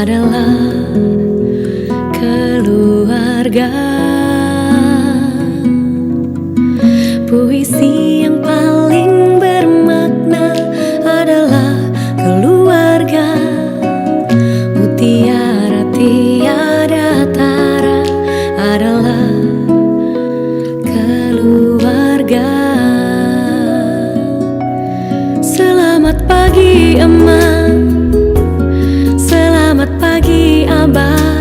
adalah keluarga. Puisi yang paling bermakna adalah keluarga. Mutiara tiada tara adalah keluarga. Selamat pagi emak, selamat pagi abah.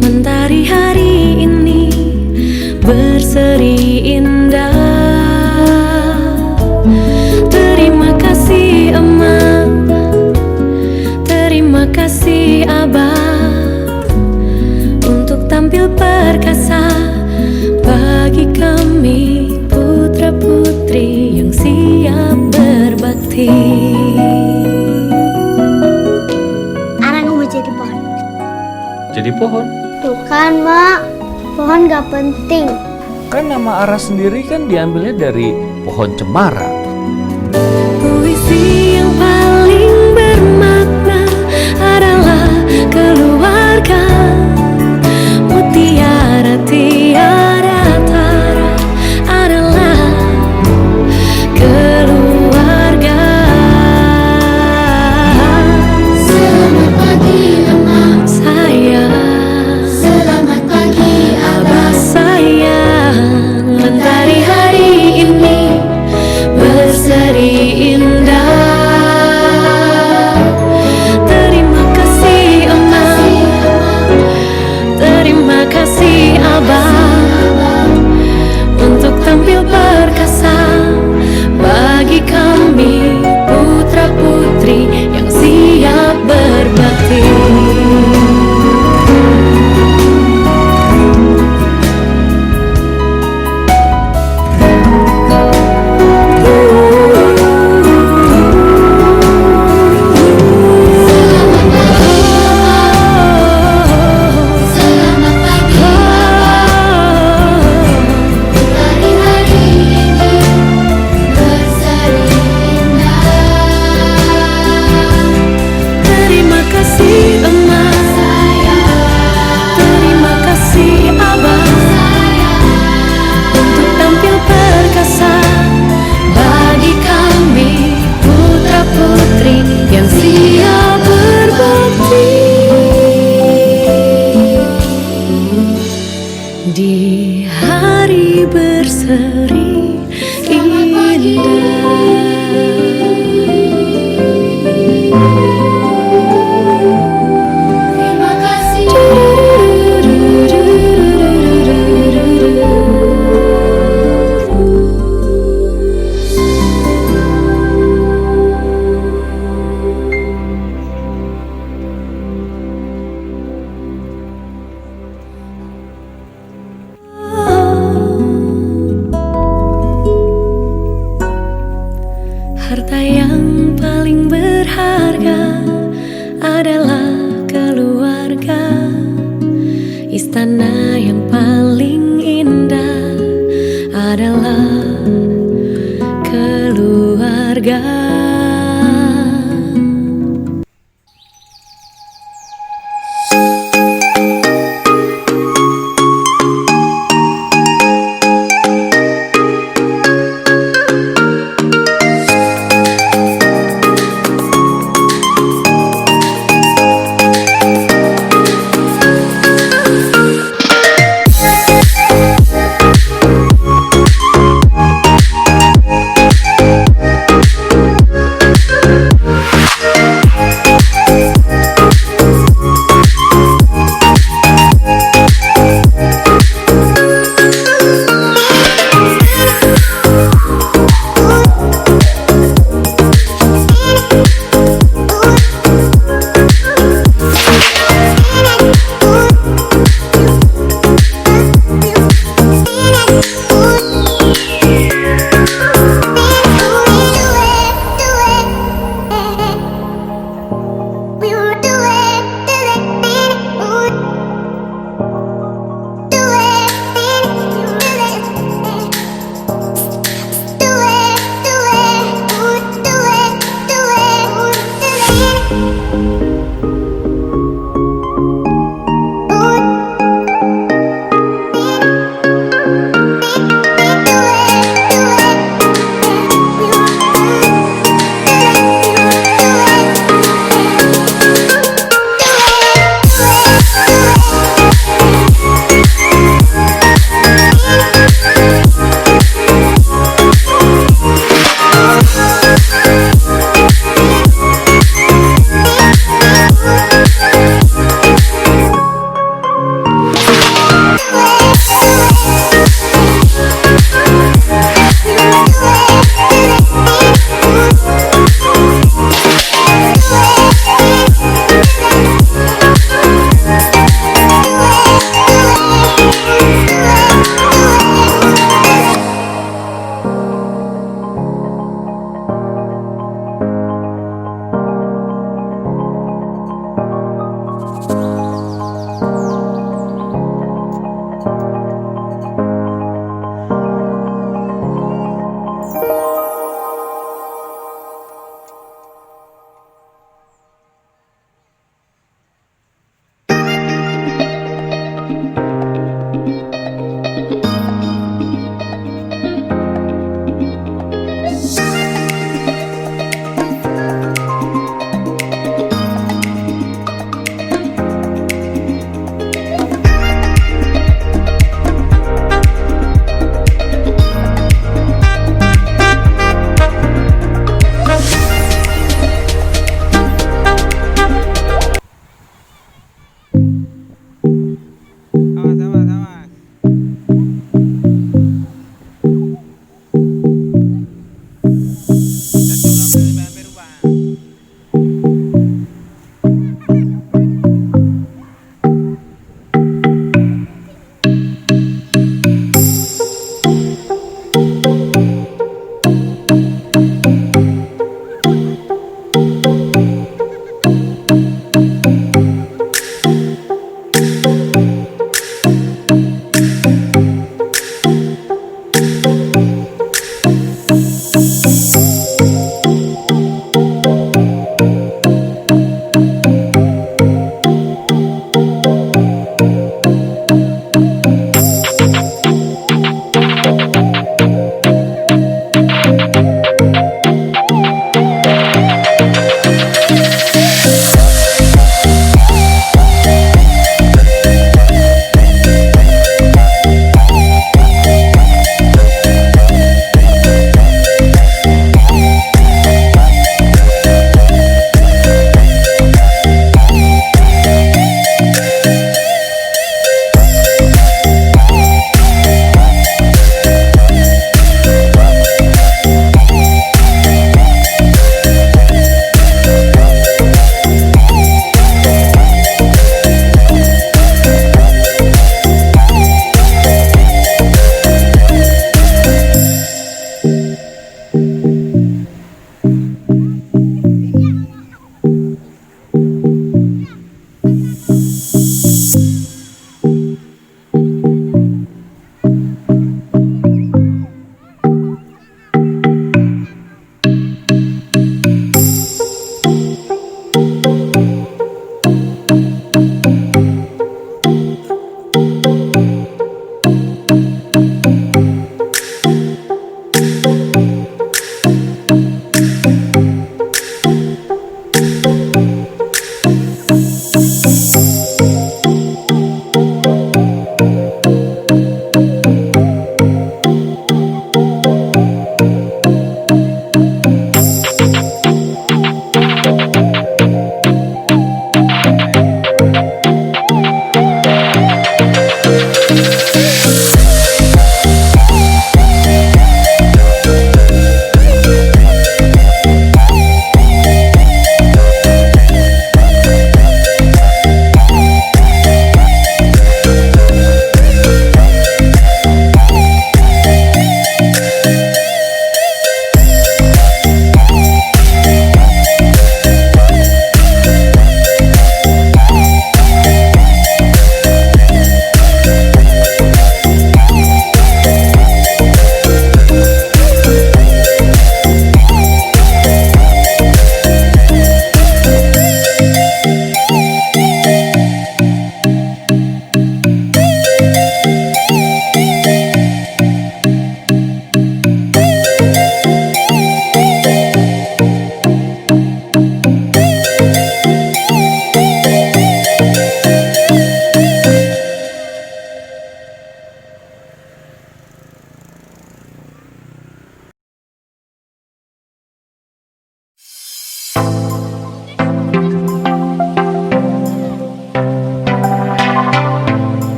Mentari hari ini berseri indah. Terima kasih emak, terima kasih abah, untuk tampil perkasa bagi kami putra-putri yang siap berbakti. Arang mau jadi pohon. Jadi pohon? Tuh kan, Mak. Pohon gak penting. Kan nama Ara sendiri kan diambilnya dari pohon cemara. Puisi yang paling bermakna adalah keluarga. Mutiara tiada tara adalah keluarga. Selamat pagi, emak. Sayang, Selamat pagi, abah sayang. Mentari hari ini berseri indah. Terima kasih emak, terima kasih abah, untuk tampil perkasa bagi kami putra-putri yang siap berbakti. Selamat pagi, hari-hari ini berseri indah. Terima kasih emak, terima kasih abah, untuk tampil perkasa bagi kami putra-putri yang siap berbakti. Di hari berseri Terima kasih. Harta yang paling berharga adalah keluarga. Istana